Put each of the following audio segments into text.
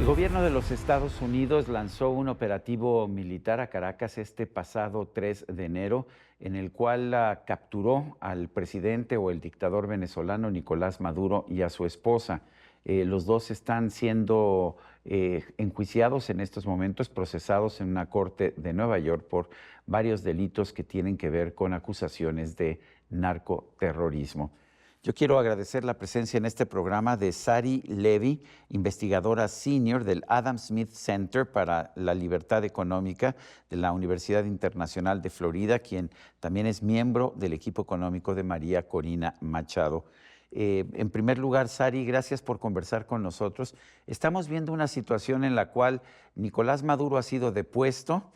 El gobierno de los Estados Unidos lanzó un operativo militar a Caracas este pasado 3 de enero, en el cual capturó al presidente o el dictador venezolano Nicolás Maduro y a su esposa. Los dos están siendo enjuiciados en estos momentos, procesados en una corte de Nueva York por varios delitos que tienen que ver con acusaciones de narcoterrorismo. Yo quiero agradecer la presencia en este programa de Sari Levy, investigadora senior del Adam Smith Center para la Libertad Económica de la Universidad Internacional de Florida, quien también es miembro del equipo económico de María Corina Machado. En primer lugar, Sari, gracias por conversar con nosotros. Estamos viendo una situación en la cual Nicolás Maduro ha sido depuesto,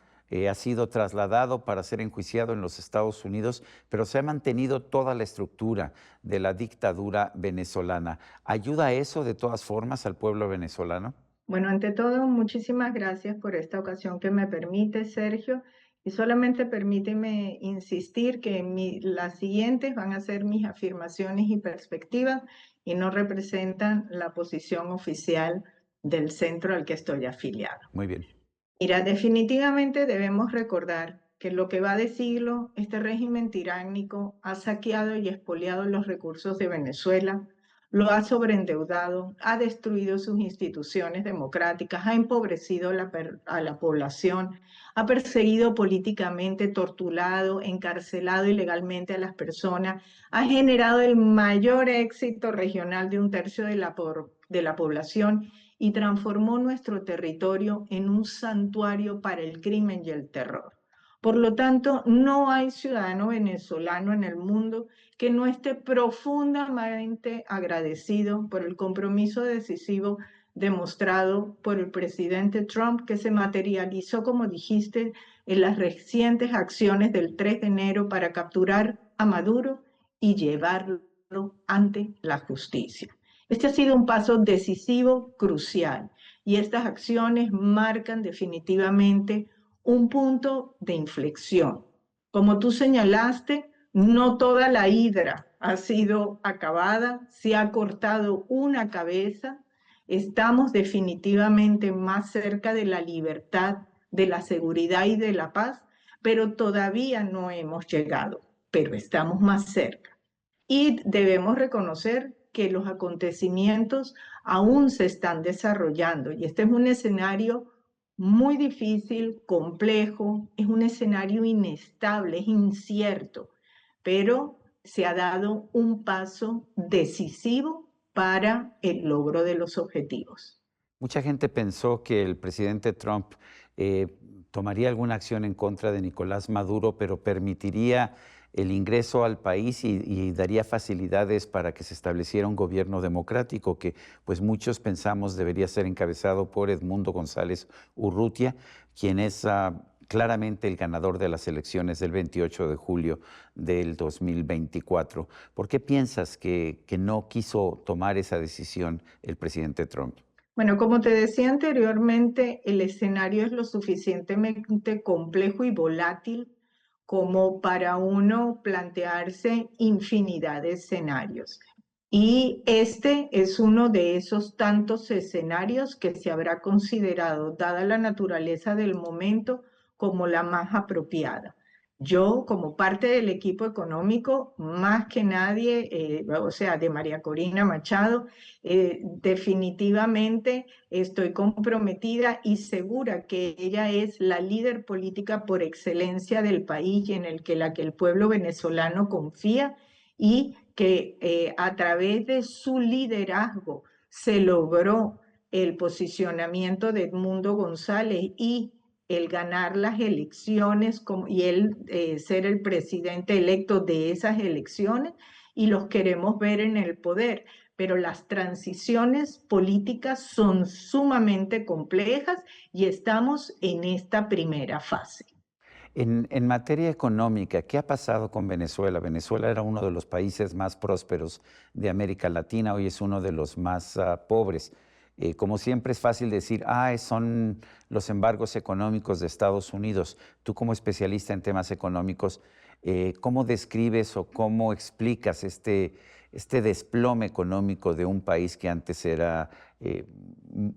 ha sido trasladado para ser enjuiciado en los Estados Unidos, pero se ha mantenido toda la estructura de la dictadura venezolana. ¿Ayuda eso de todas formas al pueblo venezolano? Bueno, ante todo, muchísimas gracias por esta ocasión que me permite, Sergio. Y solamente permíteme insistir que las siguientes van a ser mis afirmaciones y perspectivas y no representan la posición oficial del centro al que estoy afiliado. Muy bien. Mira, definitivamente debemos recordar que en lo que va de siglo, este régimen tiránico ha saqueado y expoliado los recursos de Venezuela, lo ha sobreendeudado, ha destruido sus instituciones democráticas, ha empobrecido a la población, ha perseguido políticamente, torturado, encarcelado ilegalmente a las personas, ha generado el mayor éxito regional de un tercio de la población y transformó nuestro territorio en un santuario para el crimen y el terror. Por lo tanto, no hay ciudadano venezolano en el mundo que no esté profundamente agradecido por el compromiso decisivo demostrado por el presidente Trump, que se materializó, como dijiste, en las recientes acciones del 3 de enero para capturar a Maduro y llevarlo ante la justicia. Este ha sido un paso decisivo, crucial, y estas acciones marcan definitivamente un punto de inflexión. Como tú señalaste, no toda la hidra ha sido acabada, se ha cortado una cabeza, estamos definitivamente más cerca de la libertad, de la seguridad y de la paz, pero todavía no hemos llegado, pero estamos más cerca. Y debemos reconocer que los acontecimientos aún se están desarrollando y este es un escenario muy difícil, complejo, es un escenario inestable, es incierto, pero se ha dado un paso decisivo para el logro de los objetivos. Mucha gente pensó que el presidente Trump tomaría alguna acción en contra de Nicolás Maduro, pero permitiría el ingreso al país y daría facilidades para que se estableciera un gobierno democrático que pues muchos pensamos debería ser encabezado por Edmundo González Urrutia, quien es claramente el ganador de las elecciones del 28 de julio del 2024. ¿Por qué piensas que no quiso tomar esa decisión el presidente Trump? Bueno, como te decía anteriormente, el escenario es lo suficientemente complejo y volátil como para uno plantearse infinidad de escenarios. Y este es uno de esos tantos escenarios que se habrá considerado, dada la naturaleza del momento, como la más apropiada. Yo, como parte del equipo económico, más que nadie, o sea, de María Corina Machado, definitivamente estoy comprometida y segura que ella es la líder política por excelencia del país y en la que el pueblo venezolano confía y que a través de su liderazgo se logró el posicionamiento de Edmundo González y el ganar las elecciones y él ser el presidente electo de esas elecciones y los queremos ver en el poder. Pero las transiciones políticas son sumamente complejas y estamos en esta primera fase. En materia económica, ¿qué ha pasado con Venezuela? Venezuela era uno de los países más prósperos de América Latina, hoy es uno de los más pobres. Como siempre es fácil decir, son los embargos económicos de Estados Unidos. Tú como especialista en temas económicos, ¿Cómo describes o cómo explicas este desplome económico de un país que antes era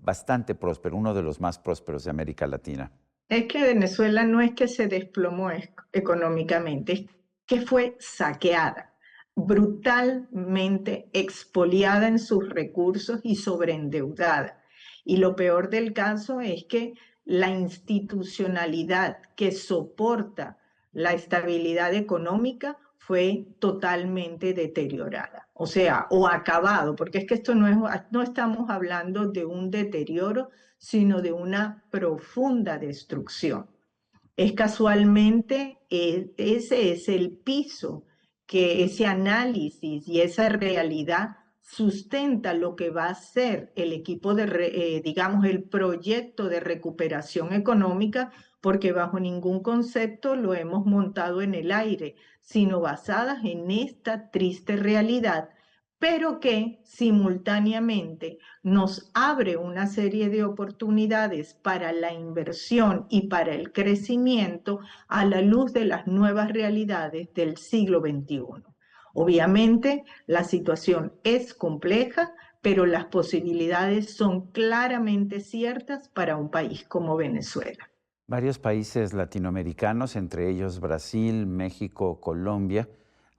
bastante próspero, uno de los más prósperos de América Latina? Es que Venezuela no es que se desplomó económicamente, es que fue saqueada, brutalmente expoliada en sus recursos y sobreendeudada. Y lo peor del caso es que la institucionalidad que soporta la estabilidad económica fue totalmente deteriorada, o sea, o acabado, porque es que esto no estamos hablando de un deterioro, sino de una profunda destrucción. Es casualmente, ese es el piso que ese análisis y esa realidad sustenta lo que va a ser el equipo digamos, el proyecto de recuperación económica, porque bajo ningún concepto lo hemos montado en el aire, sino basadas en esta triste realidad, pero que simultáneamente nos abre una serie de oportunidades para la inversión y para el crecimiento a la luz de las nuevas realidades del siglo XXI. Obviamente, la situación es compleja, pero las posibilidades son claramente ciertas para un país como Venezuela. Varios países latinoamericanos, entre ellos Brasil, México, Colombia,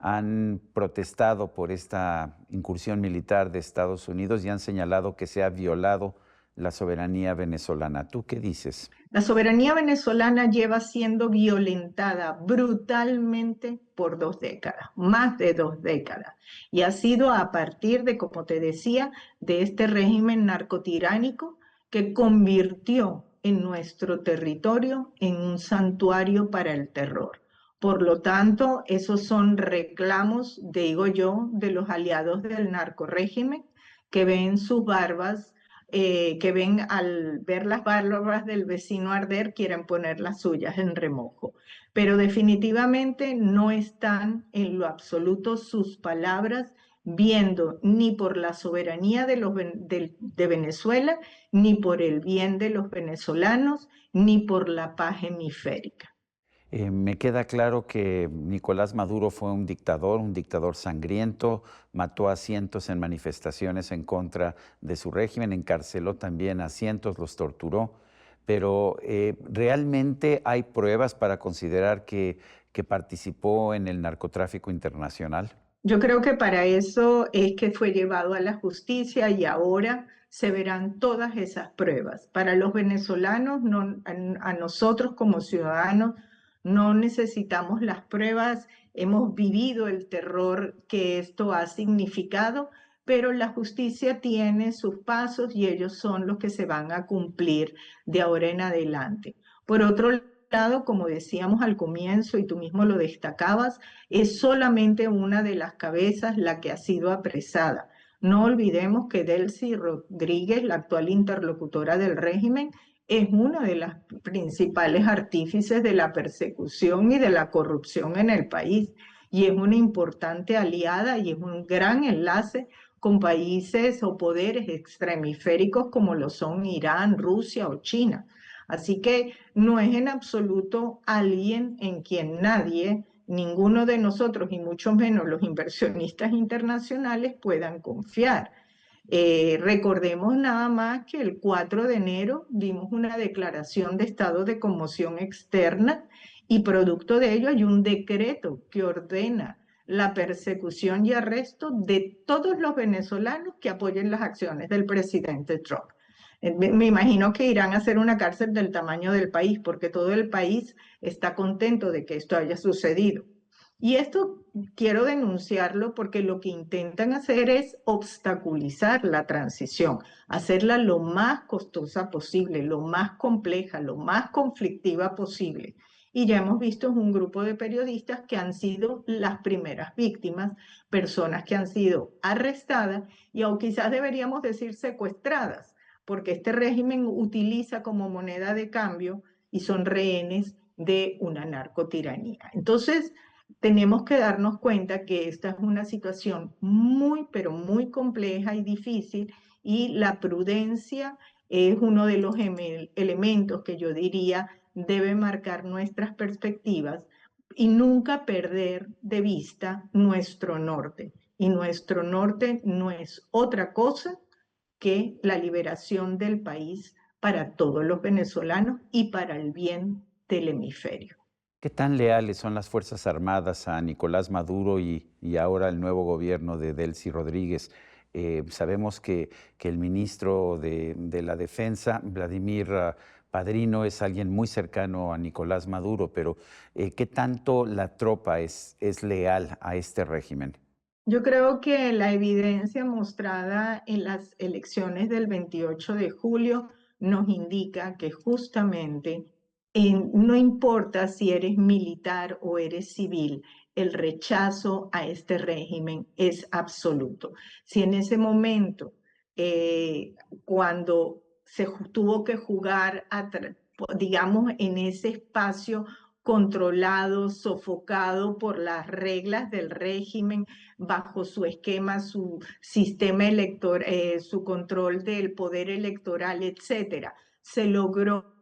han protestado por esta incursión militar de Estados Unidos y han señalado que se ha violado la soberanía venezolana. ¿Tú qué dices? La soberanía venezolana lleva siendo violentada brutalmente por 2 décadas, más de 2 décadas, y ha sido a partir de, como te decía, de este régimen narcotiránico que convirtió en nuestro territorio en un santuario para el terror. Por lo tanto, esos son reclamos, digo yo, de los aliados del narcorrégimen que ven sus barbas, que ven al ver las barbas del vecino arder, quieren poner las suyas en remojo. Pero definitivamente no están en lo absoluto sus palabras viendo ni por la soberanía de Venezuela, ni por el bien de los venezolanos, ni por la paz hemisférica. Me queda claro que Nicolás Maduro fue un dictador sangriento, mató a cientos en manifestaciones en contra de su régimen, encarceló también a cientos, los torturó, pero ¿realmente hay pruebas para considerar que participó en el narcotráfico internacional? Yo creo que para eso es que fue llevado a la justicia y ahora se verán todas esas pruebas. Para los venezolanos, a nosotros como ciudadanos, no necesitamos las pruebas, hemos vivido el terror que esto ha significado, pero la justicia tiene sus pasos y ellos son los que se van a cumplir de ahora en adelante. Por otro lado, como decíamos al comienzo y tú mismo lo destacabas, es solamente una de las cabezas la que ha sido apresada. No olvidemos que Delcy Rodríguez, la actual interlocutora del régimen, es una de las principales artífices de la persecución y de la corrupción en el país y es una importante aliada y es un gran enlace con países o poderes extremiféricos como lo son Irán, Rusia o China. Así que no es en absoluto alguien en quien nadie, ninguno de nosotros y mucho menos los inversionistas internacionales puedan confiar. Recordemos nada más que el 4 de enero dimos una declaración de estado de conmoción externa y producto de ello hay un decreto que ordena la persecución y arresto de todos los venezolanos que apoyen las acciones del presidente Trump. Me imagino que irán a hacer una cárcel del tamaño del país porque todo el país está contento de que esto haya sucedido. Y esto quiero denunciarlo porque lo que intentan hacer es obstaculizar la transición, hacerla lo más costosa posible, lo más compleja, lo más conflictiva posible. Y ya hemos visto un grupo de periodistas que han sido las primeras víctimas, personas que han sido arrestadas y o quizás deberíamos decir secuestradas, porque este régimen utiliza como moneda de cambio y son rehenes de una narcotiranía. Entonces, tenemos que darnos cuenta que esta es una situación muy, pero muy compleja y difícil y la prudencia es uno de los elementos que yo diría debe marcar nuestras perspectivas y nunca perder de vista nuestro norte. Y nuestro norte no es otra cosa que la liberación del país para todos los venezolanos y para el bien del hemisferio. ¿Qué tan leales son las Fuerzas Armadas a Nicolás Maduro y ahora el nuevo gobierno de Delcy Rodríguez? Sabemos que el ministro de la Defensa, Vladimir Padrino, es alguien muy cercano a Nicolás Maduro, pero ¿qué tanto la tropa es leal a este régimen? Yo creo que la evidencia mostrada en las elecciones del 28 de julio nos indica que justamente no importa si eres militar o eres civil, el rechazo a este régimen es absoluto. Si en ese momento, cuando tuvo que jugar, digamos, en ese espacio controlado, sofocado por las reglas del régimen, bajo su esquema, su sistema electoral, su control del poder electoral, etcétera, se logró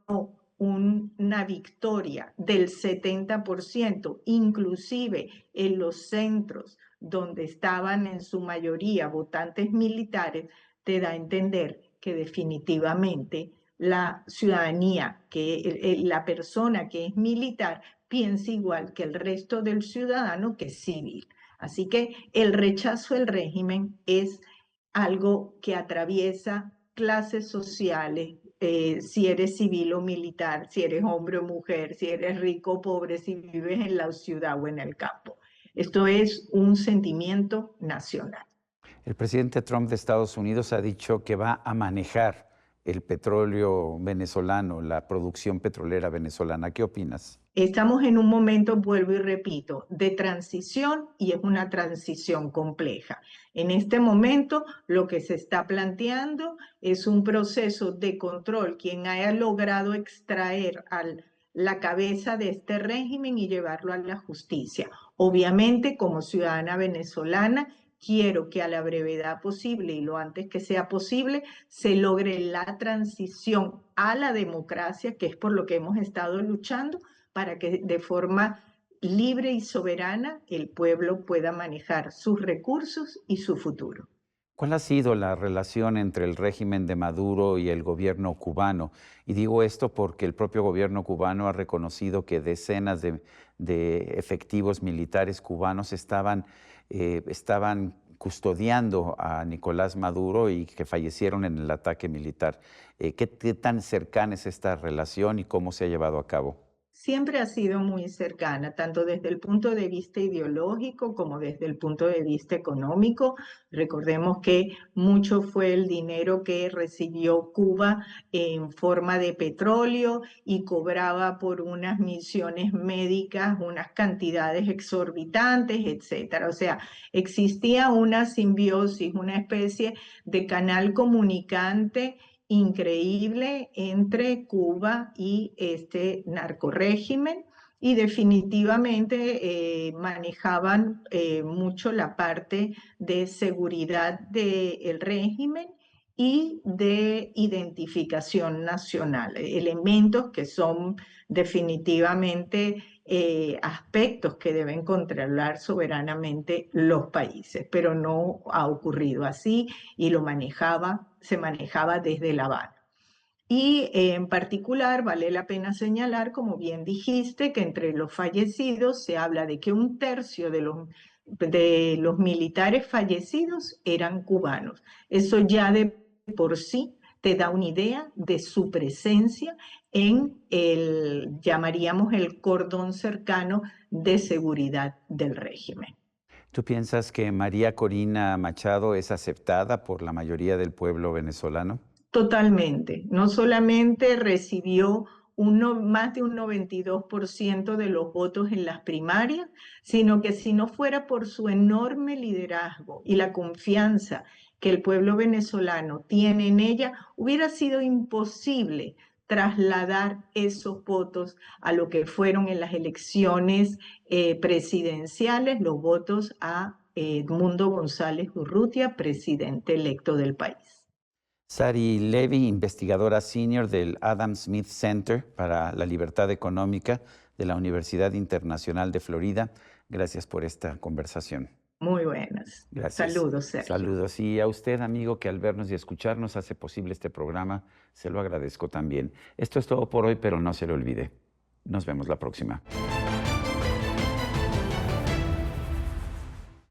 una victoria del 70%, inclusive en los centros donde estaban en su mayoría votantes militares, te da a entender que definitivamente la ciudadanía, la persona que es militar, piensa igual que el resto del ciudadano que es civil. Así que el rechazo al régimen es algo que atraviesa clases sociales, si eres civil o militar, si eres hombre o mujer, si eres rico o pobre, si vives en la ciudad o en el campo. Esto es un sentimiento nacional. El presidente Trump de Estados Unidos ha dicho que va a manejar el petróleo venezolano, la producción petrolera venezolana. ¿Qué opinas? Estamos en un momento, vuelvo y repito, de transición y es una transición compleja. En este momento lo que se está planteando es un proceso de control. Quien haya logrado extraer la cabeza de este régimen y llevarlo a la justicia. Obviamente, como ciudadana venezolana, quiero que a la brevedad posible y lo antes que sea posible se logre la transición a la democracia, que es por lo que hemos estado luchando, para que de forma libre y soberana el pueblo pueda manejar sus recursos y su futuro. ¿Cuál ha sido la relación entre el régimen de Maduro y el gobierno cubano? Y digo esto porque el propio gobierno cubano ha reconocido que decenas de efectivos militares cubanos estaban custodiando a Nicolás Maduro y que fallecieron en el ataque militar. ¿Qué tan cercana es esta relación y cómo se ha llevado a cabo? Siempre ha sido muy cercana, tanto desde el punto de vista ideológico como desde el punto de vista económico. Recordemos que mucho fue el dinero que recibió Cuba en forma de petróleo y cobraba por unas misiones médicas unas cantidades exorbitantes, etcétera. O sea, existía una simbiosis, una especie de canal comunicante increíble entre Cuba y este narcorrégimen y definitivamente manejaban mucho la parte de seguridad del régimen y de identificación nacional, elementos que son definitivamente aspectos que deben controlar soberanamente los países, pero no ha ocurrido así y se manejaba desde La Habana. Y en particular vale la pena señalar, como bien dijiste, que entre los fallecidos se habla de que un tercio de los militares fallecidos eran cubanos. Eso ya de por sí te da una idea de su presencia en llamaríamos el cordón cercano de seguridad del régimen. ¿Tú piensas que María Corina Machado es aceptada por la mayoría del pueblo venezolano? Totalmente. No solamente recibió más de un 92% de los votos en las primarias, sino que si no fuera por su enorme liderazgo y la confianza que el pueblo venezolano tiene en ella, hubiera sido imposible trasladar esos votos a lo que fueron en las elecciones presidenciales, los votos a Edmundo González Urrutia, presidente electo del país. Sari Levy, investigadora senior del Adam Smith Center para la Libertad Económica, de la Universidad Internacional de Florida. Gracias por esta conversación. Muy buenas. Gracias. Saludos, Sergio. Saludos. Y a usted, amigo, que al vernos y escucharnos hace posible este programa, se lo agradezco también. Esto es todo por hoy, pero no se lo olvide. Nos vemos la próxima.